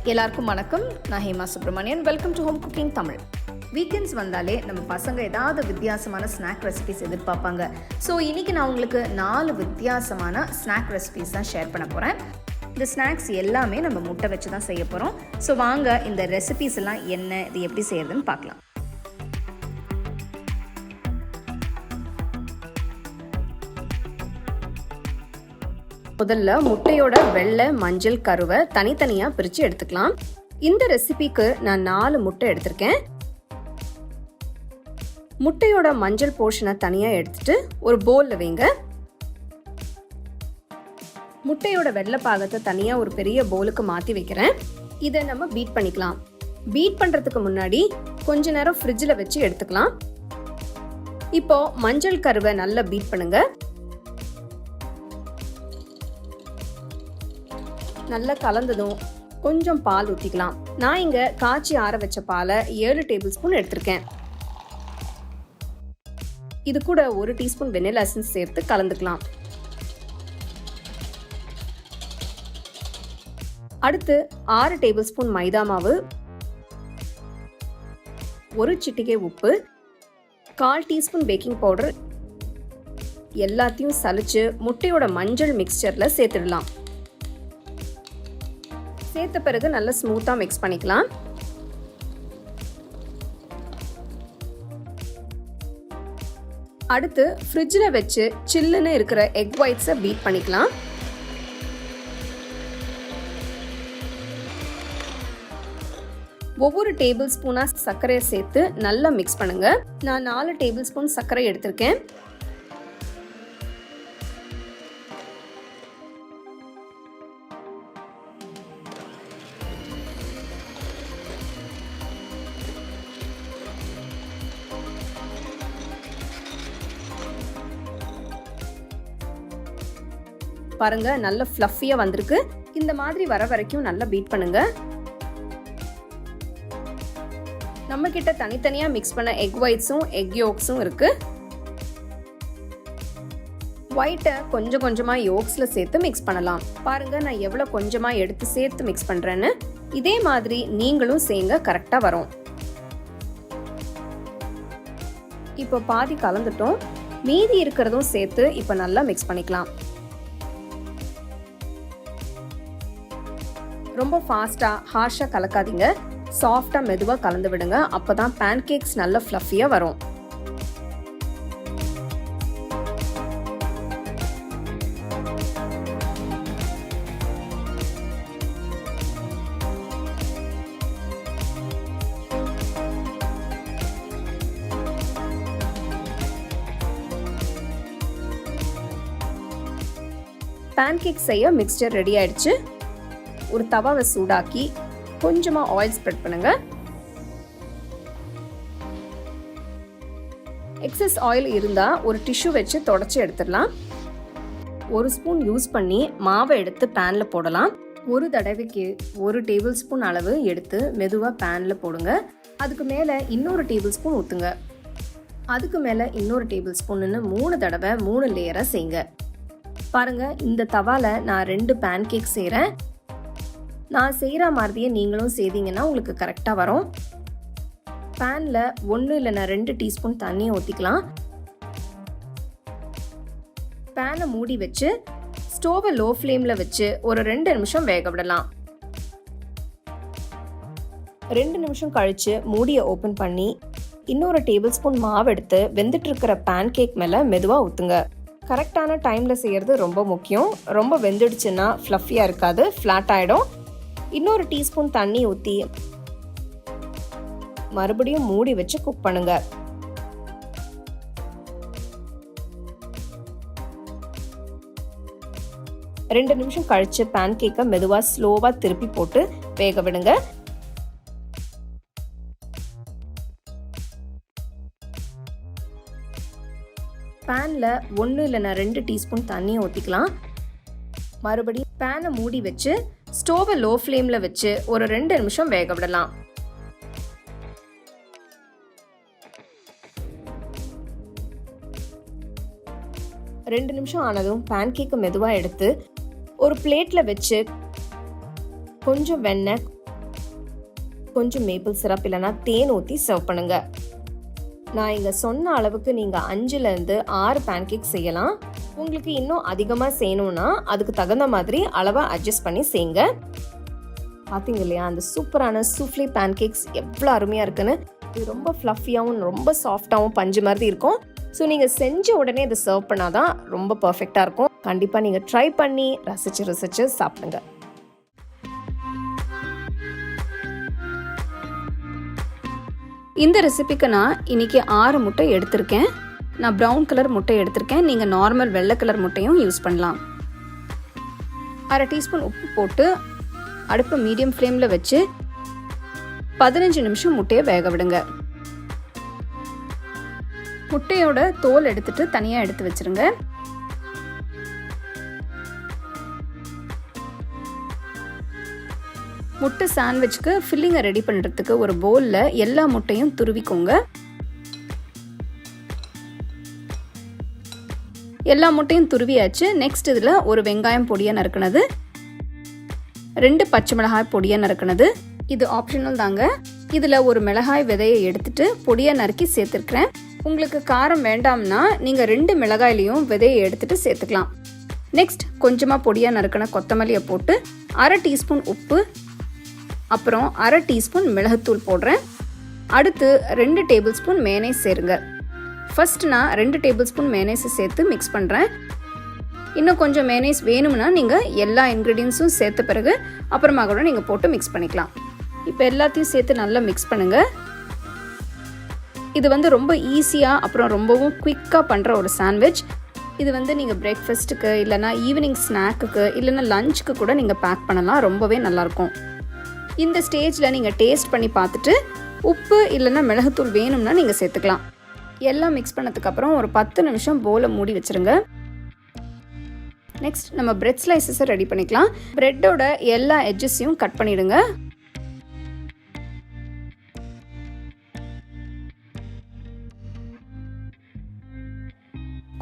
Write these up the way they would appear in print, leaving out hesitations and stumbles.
எல்லாருக்கும் வணக்கம். நான் Hema Subramanian. Welcome to home cooking Tamil. Weekends வந்தாலே நம்ம பசங்க ஏதாவது வித்தியாசமான ஸ்நாக் ரெசிபிஸ் எதிர்பார்ப்பாங்க. ஸோ இன்றைக்கி நான் உங்களுக்கு 4 வித்தியாசமான ஸ்நாக் ரெசிபிஸ் தான் ஷேர் பண்ண போகிறேன். இந்த ஸ்நாக்ஸ் எல்லாமே நம்ம முட்டை வச்சு தான் செய்ய போகிறோம். ஸோ வாங்க இந்த ரெசிபிஸ் எல்லாம் என்ன, இது எப்படி செய்யறதுன்னு பார்க்கலாம். முதல்ல முட்டையோட வெள்ளை, மஞ்சள், கருவை தனித்தனியாக பிரித்து எடுத்துக்கலாம். இந்த ரெசிபிக்கு நான் 4 முட்டை எடுத்திருக்கேன். முட்டையோட மஞ்சள் போர்ஷனை தனியாக எடுத்துட்டு ஒரு பவுலில் வைங்க. முட்டையோட வெள்ளை பாகத்தை தனியாக ஒரு பெரிய பவுலுக்கு மாற்றி வைக்கிறேன். இதை நம்ம பீட் பண்ணிக்கலாம். பீட் பண்ணுறதுக்கு முன்னாடி கொஞ்ச நேரம் ஃப்ரிட்ஜில் வச்சு எடுத்துக்கலாம். இப்போ மஞ்சள் கருவை நல்லா பீட் பண்ணுங்க. நல்லா கலந்ததும் கொஞ்சம் பால் ஊற்றிக்கலாம். நான் இங்கே காய்ச்சி ஆற வச்ச பாலை 7 டேபிள் ஸ்பூன் எடுத்திருக்கேன். இது கூட 1 டீஸ்பூன் வெனிலா எசன்ஸ் சேர்த்து கலந்துக்கலாம். அடுத்து 6 டேபிள் ஸ்பூன் மைதா மாவு, 1 சிட்டிகை உப்பு, 1/4 டீஸ்பூன் பேக்கிங் பவுடர் எல்லாத்தையும் சலிச்சு முட்டையோட மஞ்சள் மிக்சரில் சேர்த்துடலாம். சேர்த்த பிறகு நல்லா ஸ்மூத்தாக மிக்ஸ் பண்ணிக்கலாம். அடுத்து ஃப்ரிட்ஜில் வச்சு சில்லுன்னு இருக்கிற எக் ஒயிட்ஸை பீட் பண்ணிக்கலாம். ஒவ்வொரு டேபிள் ஸ்பூனாக சர்க்கரையை சேர்த்து நல்லா மிக்ஸ் பண்ணுங்க. நான் 4 டேபிள் ஸ்பூன் சர்க்கரை எடுத்திருக்கேன். பாருங்க, நல்ல ஃப்ளஃபியா வந்திருக்கு. இந்த மாதிரி வர வரைக்கும் நல்லா பீட் பண்ணுங்க. நம்ம கிட்ட தனித்தனியா மிக்ஸ் பண்ண எக் ஒயிட்ஸும் எக் யோக்ஸும் இருக்கு. ஒயிட்டை கொஞ்சம் கொஞ்சமா யோக்ஸ்ல சேர்த்து மிக்ஸ் பண்ணலாம். பாருங்க, நான் எவ்வளவு கொஞ்சமா எடுத்து சேர்த்து மிக்ஸ் பண்றேன்னு. இதே மாதிரி நீங்களும் செய்யுங்க, கரெக்டா வரும். இப்போ பாதி கலந்துட்டோம். மீதி இருக்கிறதும் சேர்த்து இப்போ நல்லா மிக்ஸ் பண்ணிக்கலாம். ரொம்ப ஃபாஸ்ட்டாக ஹார்ஷாக கலக்காதீங்க. சாஃப்டாக மெதுவாக கலந்து விடுங்க. அப்போ தான் பேன்கேக்ஸ் நல்ல ஃப்ளஃபியாக வரும். பேன்கேக் செய்ய மிக்ஸ்சர் ரெடி ஆயிடுச்சு. ஒரு தவாவை சூடாக்கி கொஞ்சமா ஆயில் ஸ்ப்ரெட் பண்ணுங்க. எக்ஸஸ் ஆயில் இருந்தா ஒரு டிஷ்யூ வச்சு தொடச்சி எடுத்துடலாம். 1 ஸ்பூன் யூஸ் பண்ணி மாவை எடுத்து பேன்ல போடலாம். ஒரு தடவைக்கு 1 டேபிள் ஸ்பூன் அளவு எடுத்து மெதுவா பேன்ல போடுங்க. அதுக்கு மேல இன்னொரு டேபிள் ஸ்பூன் ஊத்துங்க. அதுக்கு மேல இன்னொரு டேபிள் ஸ்பூன்னு 3 தடவை 3 லேயரா செய்யுங்க. பாருங்க, இந்த தவால நான் 2 பேன்கேக் செய்றேன். நான் செய்கிற மாதிரியே நீங்களும் செய்தீங்கன்னா உங்களுக்கு கரெக்டாக வரும். பேனில் 1 இல்லைன்னா 2 டீஸ்பூன் தண்ணியை ஊற்றிக்கலாம். பேனை மூடி வச்சு ஸ்டோவை லோ ஃப்ளேமில் வச்சு ஒரு 2 நிமிஷம் வேக விடலாம். 2 நிமிஷம் கழித்து மூடியை ஓப்பன் பண்ணி இன்னொரு டேபிள் ஸ்பூன் மாவு எடுத்து வெந்துட்டு இருக்கிற பேன்கேக் மேலே மெதுவாக ஊற்றுங்க. கரெக்டான டைமில் செய்கிறது ரொம்ப முக்கியம். ரொம்ப வெந்துடுச்சுன்னா ஃப்ளஃபியாக இருக்காது, ஃப்ளாட் ஆகிடும். இன்னொரு டீஸ்பூன் தண்ணி ஊற்றி மறுபடியும் மூடி வச்சு குக் பண்ணுங்க. ரெண்டு நிமிஷம் கழிச்சு பேன்கேக்கை மெதுவா ஸ்லோவா திருப்பி போட்டு வேக விடுங்க. பேன்ல 1 இல்லைன்னா 2 டீஸ்பூன் தண்ணியை ஊற்றிக்கலாம். மறுபடியும் பேனை மூடி வச்சு ஸ்டோவை லோ ஃப்ளேம்ல வச்சு ஒரு 2 நிமிஷம் வேக விடலாம். ரெண்டு நிமிஷம் ஆனதும் பேன்கேக்கை மெதுவாக எடுத்து ஒரு பிளேட்ல வச்சு கொஞ்சம் வெண்ணெய், கொஞ்சம் மேப்பிள் சிரப் இல்லைனா தேன் ஊற்றி சர்வ் பண்ணுங்க. நான் இங்கே சொன்ன அளவுக்கு நீங்கள் 5லேருந்து 6 பேன்கேக் செய்யலாம். உங்களுக்கு இன்னும் அதிகமாக செய்யணும்னா அதுக்கு தகுந்த மாதிரி அளவை அட்ஜஸ்ட் பண்ணி செய்யுங்க. பார்த்தீங்க இல்லையா, அந்த சூப்பரான சூஃப்ளே பேன்கேக்ஸ் எவ்வளோ அருமையாக இருக்குன்னு. இது ரொம்ப ஃப்ளஃபியாகவும் ரொம்ப சாஃப்டாகவும் பஞ்சு மாதிரி இருக்கும். ஸோ நீங்கள் செஞ்ச உடனே இதை சர்வ் பண்ணால் தான் ரொம்ப பர்ஃபெக்டாக இருக்கும். கண்டிப்பாக நீங்கள் ட்ரை பண்ணி ரசித்து சாப்பிடுங்க. இந்த ரெசிபிக்கு நான் இன்றைக்கி 6 முட்டை எடுத்திருக்கேன். நான் ப்ரௌன் கலர் முட்டை எடுத்திருக்கேன். நீங்கள் நார்மல் வெள்ளை கலர் முட்டையும் யூஸ் பண்ணலாம். 1/2 டீஸ்பூன் உப்பு போட்டு அடுப்பை மீடியம் ஃப்ளேமில் வச்சு 15 நிமிஷம் முட்டையை வேக விடுங்க. முட்டையோட தோல் எடுத்துட்டு தனியாக எடுத்து வச்சிருங்க. முட்டை சாண்ட்விச்சுக்கு ஃபில்லிங்கை ரெடி பண்ணுறதுக்கு ஒரு பவுலில் எல்லா முட்டையும் துருவிக்கோங்க. எல்லா முட்டையும் துருவியாச்சு. நெக்ஸ்ட் இதில் ஒரு வெங்காயம் பொடியாக நறுக்குனது, 2 பச்சை மிளகாய் பொடியாக நறுக்குனது. இது ஆப்ஷனல் தாங்க. இதில் ஒரு மிளகாய் விதையை எடுத்துட்டு பொடியாக நறுக்கி சேர்த்துருக்கிறேன். உங்களுக்கு காரம் வேண்டாம்னா நீங்கள் 2 மிளகாயிலையும் விதையை எடுத்துட்டு சேர்த்துக்கலாம். நெக்ஸ்ட் கொஞ்சமாக பொடியாக நறுக்கின கொத்தமல்லியை போட்டு 1/2 டீஸ்பூன் உப்பு, அப்புறம் 1/2 டீஸ்பூன் மிளகுத்தூள் போடுறேன். அடுத்து 2 டேபிள் ஸ்பூன் மேனேஸ் சேருங்க. ஃபர்ஸ்ட் நான் 2 டேபிள் ஸ்பூன் மேனேஸை சேர்த்து மிக்ஸ் பண்ணுறேன். இன்னும் கொஞ்சம் மேனேஸ் வேணும்னா நீங்கள் எல்லா இன்க்ரீடியன்ஸும் சேர்த்த பிறகு அப்புறமா கூட நீங்கள் போட்டு மிக்ஸ் பண்ணிக்கலாம். இப்போ எல்லாத்தையும் சேர்த்து நல்லா மிக்ஸ் பண்ணுங்கள். இது ரொம்ப ஈஸியாக அப்புறம் ரொம்பவும் குயிக்காக பண்ணுற ஒரு சாண்ட்விச். இது நீங்கள் பிரேக்ஃபாஸ்ட்டுக்கு இல்லைனா ஈவினிங் ஸ்நாக்குக்கு இல்லைனா லஞ்சுக்கு கூட நீங்கள் பேக் பண்ணலாம். ரொம்பவே நல்லாயிருக்கும். இந்த ஸ்டேஜில் நீங்கள் டேஸ்ட் பண்ணி பார்த்துட்டு உப்பு இல்லைன்னா மிளகுத்தூள் வேணும்னா நீங்கள் சேர்த்துக்கலாம். எல்லாம் மிக்ஸ் பண்ணதுக்கப்புறம் ஒரு 10 நிமிஷம் பவுலை மூடி வச்சுருங்க. நெக்ஸ்ட் நம்ம பிரெட் ஸ்லைசஸை ரெடி பண்ணிக்கலாம். பிரெட்டோட எல்லா எட்ஜஸையும் கட் பண்ணிவிடுங்க.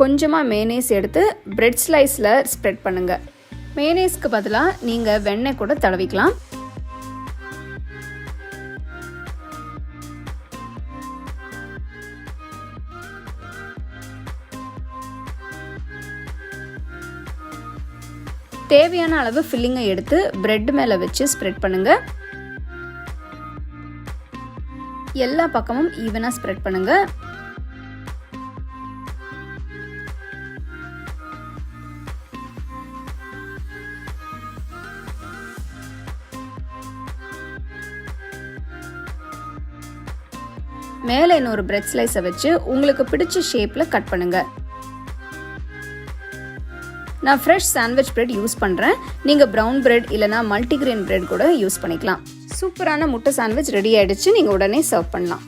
கொஞ்சமாக மேனேஸ் எடுத்து பிரெட் ஸ்லைஸில் ஸ்ப்ரெட் பண்ணுங்கள். மேனேஸ்க்கு பதிலாக நீங்கள் வெண்ணெய் கூட தடவிக்கலாம். தேவையான அளவு ஃபில்லிங்கை எடுத்து பிரெட் மேலே வச்சு ஸ்ப்ரெட் பண்ணுங்க. எல்லா பக்கமும் ஈவனாக ஸ்ப்ரெட் பண்ணுங்க. மேலே இன்னொரு பிரெட் ஸ்லைஸை வச்சு உங்களுக்கு பிடிச்ச ஷேப்பில் கட் பண்ணுங்க. நான் ஃப்ரெஷ் சாண்ட்விச் பிரெட் யூஸ் பண்ணுறேன். நீங்கள் ப்ரௌன் பிரெட் இல்லைனா மல்டிகிரெயின் பிரெட் கூட யூஸ் பண்ணிக்கலாம். சூப்பரான முட்டை சாண்ட்விச் ரெடி ஆகிடுச்சு. நீங்கள் உடனே சர்வ் பண்ணலாம்.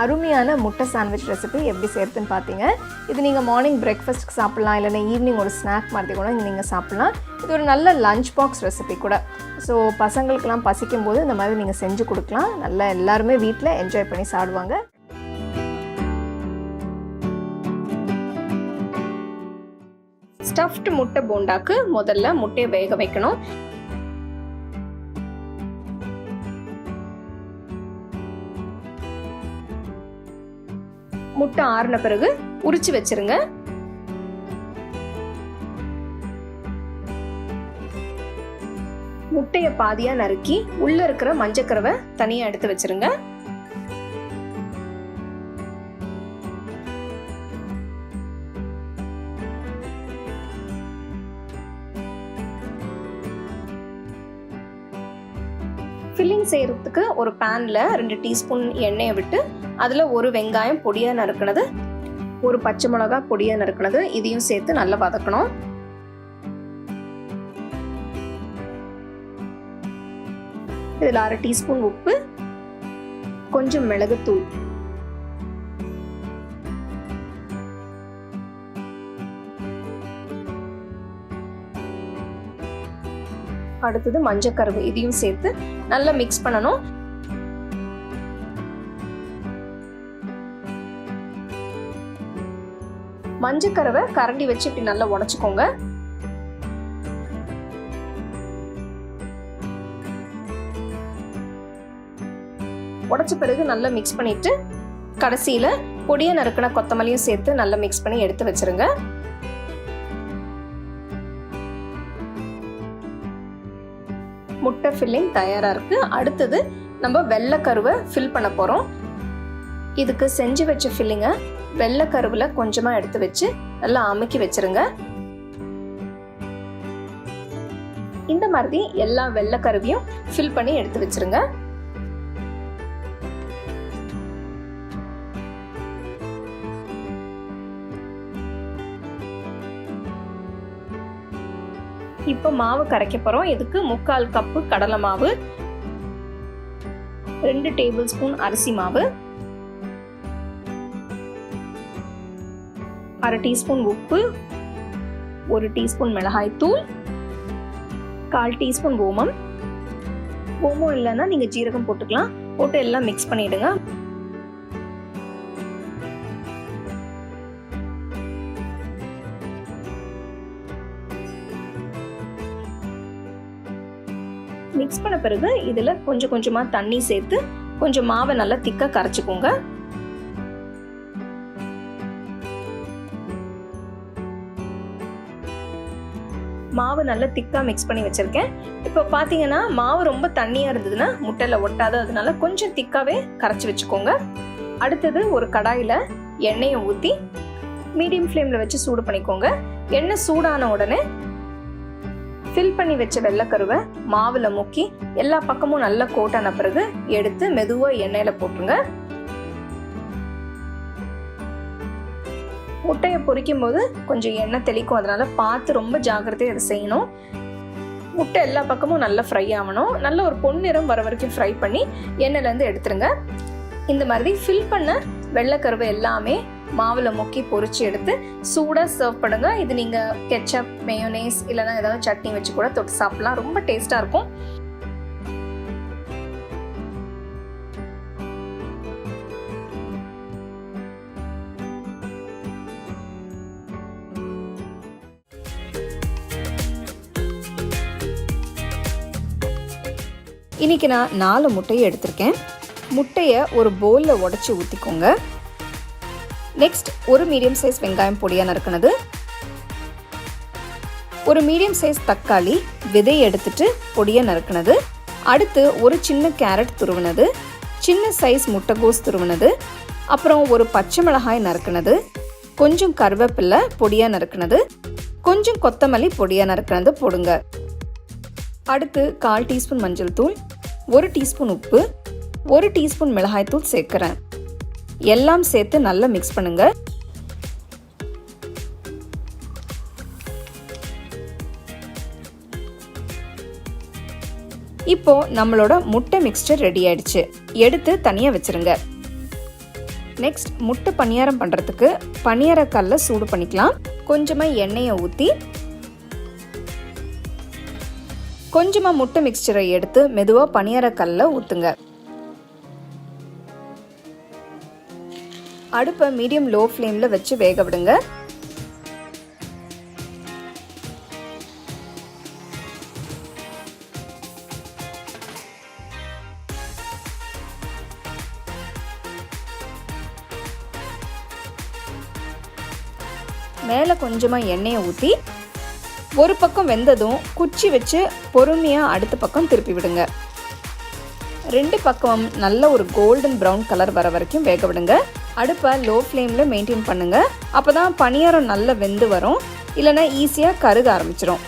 அருமையான முட்டை சாண்ட்விச் ரெசிபி எப்படி செய்யறதுன்னு பார்த்தீங்க. இது நீங்கள் மார்னிங் பிரேக்ஃபாஸ்ட்டுக்கு சாப்பிட்லாம், இல்லைன்னா ஈவினிங் ஒரு ஸ்நாக் மாதிரி கூட நீங்கள் சாப்பிட்லாம். இது ஒரு நல்ல லஞ்ச் பாக்ஸ் ரெசிபி கூட. ஸோ பசங்களுக்கெல்லாம் பசிக்கும் போது இந்த மாதிரி நீங்கள் செஞ்சு கொடுக்கலாம். நல்லா எல்லாருமே வீட்டில் என்ஜாய் பண்ணி சாப்பிடுவாங்க. ஸ்டஃப்டு முட்டை போண்டாக்கு முதல்ல முட்டையை வேக வைக்கணும். முட்டை ஆறின பிறகு உரிச்சு வச்சிருங்க. முட்டைய பாதியா நறுக்கி உள்ள இருக்கிற மஞ்சக்கருவை தனியா எடுத்து வச்சிருங்க. ஃபில்லிங் செய்யறதுக்கு ஒரு பேன்ல 2 டீஸ்பூன் எண்ணெயை விட்டு அதில் ஒரு வெங்காயம் பொடியாக நறுக்கினது, ஒரு பச்சை மிளகா பொடியாக நறுக்கினது, இதையும் சேர்த்து நல்லா வதக்கணும். இதில் 1/2 டீஸ்பூன் உப்பு, கொஞ்சம் மிளகுத்தூள், அடுத்தது மஞ்சக்கருவு, இதையும் சேர்த்து நல்லா மிக்ஸ் பண்ணணும். மஞ்சக்கருவை கரண்டி வச்சு இப்படி நல்லா உடைச்சுக்கோங்க. உடைச்ச பிறகு நல்லா மிக்ஸ் பண்ணிட்டு கடைசியில பொடியை நறுக்கின கொத்தமல்லியும் சேர்த்து நல்லா மிக்ஸ் பண்ணி எடுத்து வச்சிருங்க. முட்டை ஃபில்லிங் தயாரா இருக்கு. அடுத்தது நம்ம வெள்ளைக்கருவை ஃபில் பண்ண போறோம். இதுக்கு செஞ்சு வச்ச ஃபில்லிங்க வெள்ளைக்கருவுல கொஞ்சமா எடுத்து வச்சு நல்லா அமுக்கி வச்சிருங்க. இந்த மாதிரி எல்லா வெள்ளைக்கருவையும் ஃபில் பண்ணி எடுத்து வச்சிருங்க. இப்போ மாவு கரைக்க போறோம். இதுக்கு 3/4 கப்பு கடலை மாவு, 2 டேபிள் ஸ்பூன் அரிசி மாவு, 1/2 டீஸ்பூன் உப்பு, 1 டீஸ்பூன் மிளகாய் தூள், 1/4 டீஸ்பூன் ஓமம். ஓமம் இல்லைன்னா நீங்க ஜீரகம் போட்டுக்கலாம். போட்டு எல்லாம் மிக்ஸ் பண்ணிடுங்க. மிக்ஸ் பண்ண பிறகு இதுல கொஞ்சம் கொஞ்சமா தண்ணி சேர்த்து கொஞ்சம் மாவை நல்லா திக்கா கரைச்சுக்கோங்க. மாவு நல்லா திக்கா மிக்ஸ் பண்ணி வச்சிருக்கேன். இப்போ பாத்தீங்கன்னா மாவு ரொம்ப தண்ணியா இருந்ததுன்னா முட்டையில ஒட்டாது, அதனால கொஞ்சம் திக்காவே கரைச்சி வச்சுக்கோங்க. அடுத்தது ஒரு கடாயில எண்ணெயை ஊத்தி மீடியம் ஃப்ளேம்ல வச்சு சூடு பண்ணிக்கோங்க. எண்ணெய் சூடான உடனே ஃபில் பண்ணி வச்ச வெள்ளைக்கருவை மாவுல முக்கி எல்லா பக்கமும் நல்லா கோட்டான பிறகு எடுத்து மெதுவா எண்ணெயில போட்டுருங்க. முட்டையை பொரிக்கும் போது கொஞ்சம் எண்ணெய் தெளிக்கும், அதனால பார்த்து ரொம்ப ஜாக்கிரதையா அதை செய்யணும். முட்டை எல்லா பக்கமும் நல்லா ஃப்ரை ஆகணும். நல்ல ஒரு பொன்னிறம் வர வரைக்கும் ஃப்ரை பண்ணி எண்ணெயில இருந்து எடுத்துருங்க. இந்த மாதிரி ஃபில் பண்ண வெள்ளைக்கருவை எல்லாமே மாவுல முக்கி பொரிச்சு எடுத்து சூடா சர்வ் பண்ணுங்க. இது நீங்க கெச்சப், மேயோனேஸ் இல்லைன்னா ஏதாவது சட்னி வச்சு கூட தொட்டு சாப்பிடலாம். ரொம்ப டேஸ்டா இருக்கும். இன்னைக்கு நான் 4 முட்டையை எடுத்திருக்கேன். முட்டையை ஒரு பவுலில் உடைச்சி ஊற்றிக்கோங்க. நெக்ஸ்ட் ஒரு மீடியம் சைஸ் வெங்காயம் பொடியாக நறுக்கினது, ஒரு மீடியம் சைஸ் தக்காளி விதை எடுத்துட்டு பொடியாக நறுக்கினது, அடுத்து ஒரு சின்ன கேரட் துருவினது, சின்ன சைஸ் முட்டைகோஸ் துருவினது, அப்புறம் ஒரு பச்சை மிளகாய் நறுக்கினது, கொஞ்சம் கருவேப்பிலை பொடியாக நறுக்கினது, கொஞ்சம் கொத்தமல்லி பொடியாக நறுக்கினது போடுங்க. அடுத்து 1/4 டீஸ்பூன் மஞ்சள் தூள், 1 டீஸ்பூன் உப்பு, 1 டீஸ்பூன் மிளகாய் தூள் சேர்க்கிறேன். எல்லாம் சேர்த்து நல்லா மிக்ஸ் பண்ணுங்க. இப்போ நம்மளோட முட்டை மிக்ஸ்சர் ரெடி ஆயிடுச்சு. எடுத்து தனியா வச்சிருங்க. நெக்ஸ்ட் முட்டை பணியாரம் பண்றதுக்கு பணியார கல்லை சூடு பண்ணிக்கலாம். கொஞ்சமா எண்ணெயை ஊற்றி கொஞ்சமா முட்டை மிக்ஸ்சரை எடுத்து மெதுவா பணியார கல்ல ஊத்துங்க. அடுப்பை மீடியம் லோ ஃப்ளேம்ல வச்சு வேக விடுங்க. மேலே கொஞ்சமா எண்ணெயை ஊற்றி ஒரு பக்கம் வெந்ததும் குச்சி வச்சு பொறுமையாக அடுத்த பக்கம் திருப்பி விடுங்க. 2 பக்கம் நல்ல ஒரு கோல்டன் ப்ரௌன் கலர் வர வரைக்கும் வேக விடுங்க. அடுப்பை லோ ஃப்ளேமில் மெயின்டைன் பண்ணுங்க. அப்போ தான் பணியாரம் நல்லா வெந்து வரும், இல்லைன்னா ஈஸியாக கருக ஆரம்பிச்சிடும்.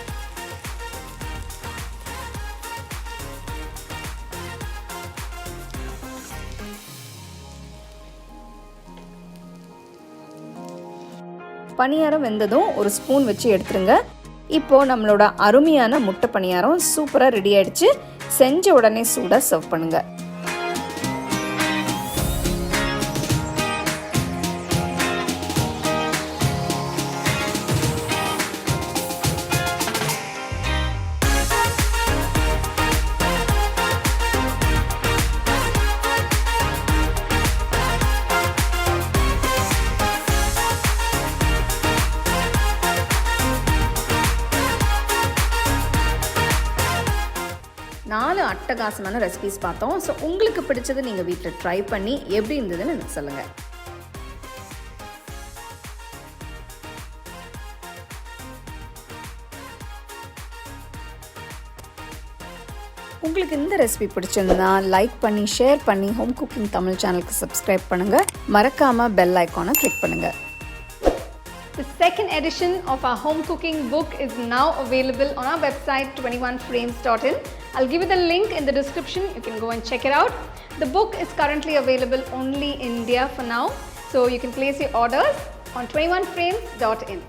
பணியாரம் வெந்ததும் ஒரு ஸ்பூன் வச்சு எடுத்துருங்க. இப்போ நம்மளோட அருமையான முட்டை பணியாரம் சூப்பராக ரெடி ஆயிடுச்சு. செஞ்ச உடனே சூடாக சர்வ் பண்ணுங்கள். நாலு அட்டகாசமான ரெசிபிஸ் பார்த்தோம். ஸோ உங்களுக்கு பிடிச்சது நீங்கள் வீட்டில் ட்ரை பண்ணி எப்படி இருந்ததுன்னு எனக்கு சொல்லுங்கள். உங்களுக்கு இந்த ரெசிபி பிடிச்சிருந்தா லைக் பண்ணி ஷேர் பண்ணி ஹோம் குக்கிங் தமிழ் சேனலுக்கு சப்ஸ்கிரைப் பண்ணுங்கள். மறக்காமல் பெல் ஐக்கானை கிளிக் பண்ணுங்கள். The second edition of our home cooking book is now available on our website 21frames.in. I'll give you the link in the description. You can go and check it out. The book is currently available only in India for now, so you can place your orders on 21frames.in.